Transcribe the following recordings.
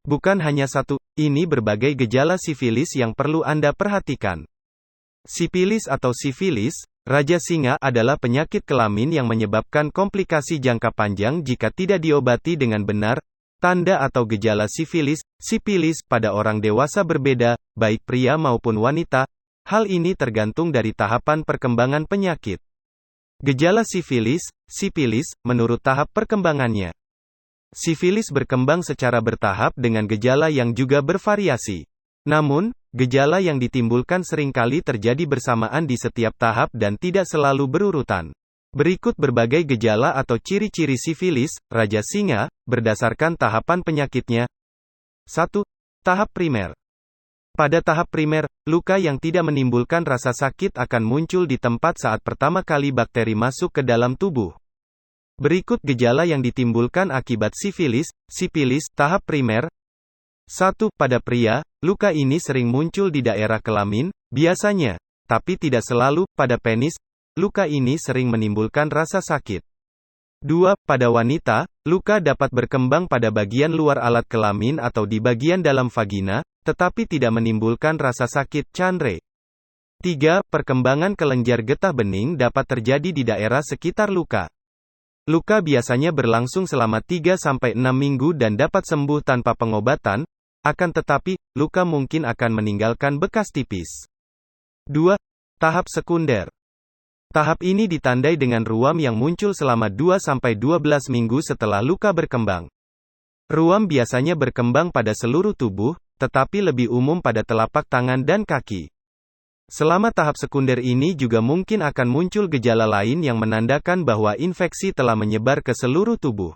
Bukan hanya satu, ini berbagai gejala sifilis yang perlu Anda perhatikan. Sipilis atau sifilis, Raja Singa adalah penyakit kelamin yang menyebabkan komplikasi jangka panjang jika tidak diobati dengan benar. Tanda atau gejala sipilis pada orang dewasa berbeda, baik pria maupun wanita. Hal ini tergantung dari tahapan perkembangan penyakit. Gejala sipilis, menurut tahap perkembangannya. Sifilis berkembang secara bertahap dengan gejala yang juga bervariasi. Namun, gejala yang ditimbulkan seringkali terjadi bersamaan di setiap tahap dan tidak selalu berurutan. Berikut berbagai gejala atau ciri-ciri sifilis, Raja Singa, berdasarkan tahapan penyakitnya. 1. Tahap primer. Pada tahap primer, luka yang tidak menimbulkan rasa sakit akan muncul di tempat saat pertama kali bakteri masuk ke dalam tubuh. Berikut gejala yang ditimbulkan akibat sipilis, tahap primer. 1. Pada pria, luka ini sering muncul di daerah kelamin, biasanya, tapi tidak selalu, pada penis. Luka ini sering menimbulkan rasa sakit. 2. Pada wanita, luka dapat berkembang pada bagian luar alat kelamin atau di bagian dalam vagina, tetapi tidak menimbulkan rasa sakit, candre. 3. Perkembangan kelenjar getah bening dapat terjadi di daerah sekitar luka. Luka biasanya berlangsung selama 3-6 minggu dan dapat sembuh tanpa pengobatan, akan tetapi, luka mungkin akan meninggalkan bekas tipis. 2. Tahap sekunder. Tahap ini ditandai dengan ruam yang muncul selama 2-12 minggu setelah luka berkembang. Ruam biasanya berkembang pada seluruh tubuh, tetapi lebih umum pada telapak tangan dan kaki. Selama tahap sekunder ini juga mungkin akan muncul gejala lain yang menandakan bahwa infeksi telah menyebar ke seluruh tubuh.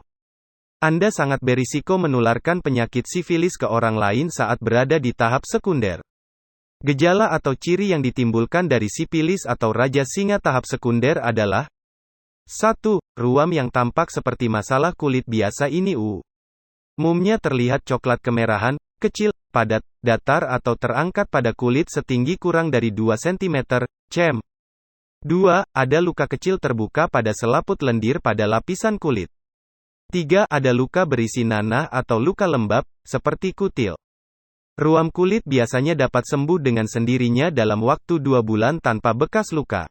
Anda sangat berisiko menularkan penyakit sifilis ke orang lain saat berada di tahap sekunder. Gejala atau ciri yang ditimbulkan dari sipilis atau Raja Singa tahap sekunder adalah 1. Ruam yang tampak seperti masalah kulit biasa ini umumnya terlihat coklat kemerahan, kecil, padat, datar atau terangkat pada kulit setinggi kurang dari 2 cm, cm. 2. Ada luka kecil terbuka pada selaput lendir pada lapisan kulit. 3. Ada luka berisi nanah atau luka lembab, seperti kutil. Ruam kulit biasanya dapat sembuh dengan sendirinya dalam waktu 2 bulan tanpa bekas luka.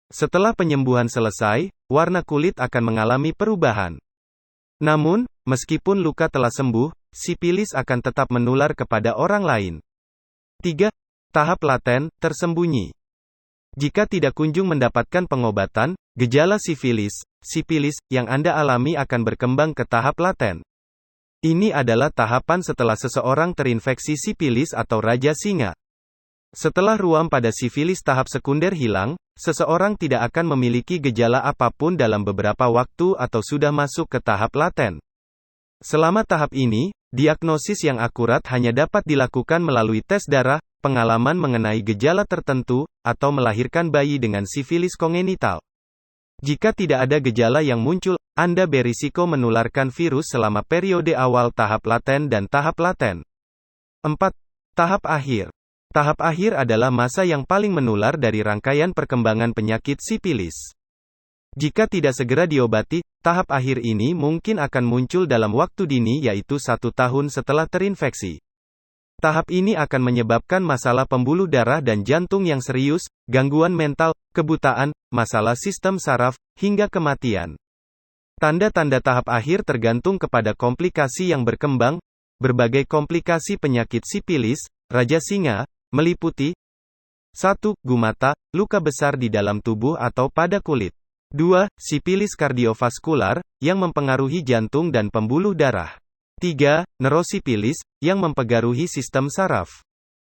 Setelah penyembuhan selesai, warna kulit akan mengalami perubahan. Namun, meskipun luka telah sembuh, sipilis akan tetap menular kepada orang lain. 3. Tahap laten, tersembunyi. Jika tidak kunjung mendapatkan pengobatan, gejala sipilis, yang Anda alami akan berkembang ke tahap laten. Ini adalah tahapan setelah seseorang terinfeksi sipilis atau Raja Singa. Setelah ruam pada sifilis tahap sekunder hilang, seseorang tidak akan memiliki gejala apapun dalam beberapa waktu atau sudah masuk ke tahap laten. Selama tahap ini, diagnosis yang akurat hanya dapat dilakukan melalui tes darah, pengalaman mengenai gejala tertentu, atau melahirkan bayi dengan sifilis kongenital. Jika tidak ada gejala yang muncul, Anda berisiko menularkan virus selama periode awal tahap laten dan tahap laten. 4. Tahap akhir. Tahap akhir adalah masa yang paling menular dari rangkaian perkembangan penyakit sipilis. Jika tidak segera diobati, tahap akhir ini mungkin akan muncul dalam waktu dini yaitu 1 tahun setelah terinfeksi. Tahap ini akan menyebabkan masalah pembuluh darah dan jantung yang serius, gangguan mental, kebutaan, masalah sistem saraf, hingga kematian. Tanda-tanda tahap akhir tergantung kepada komplikasi yang berkembang. Berbagai komplikasi penyakit sipilis, Raja Singa, meliputi 1. Gumata, luka besar di dalam tubuh atau pada kulit. 2. Sipilis kardiovaskular, yang mempengaruhi jantung dan pembuluh darah. 3. Neurosipilis, yang mempengaruhi sistem saraf.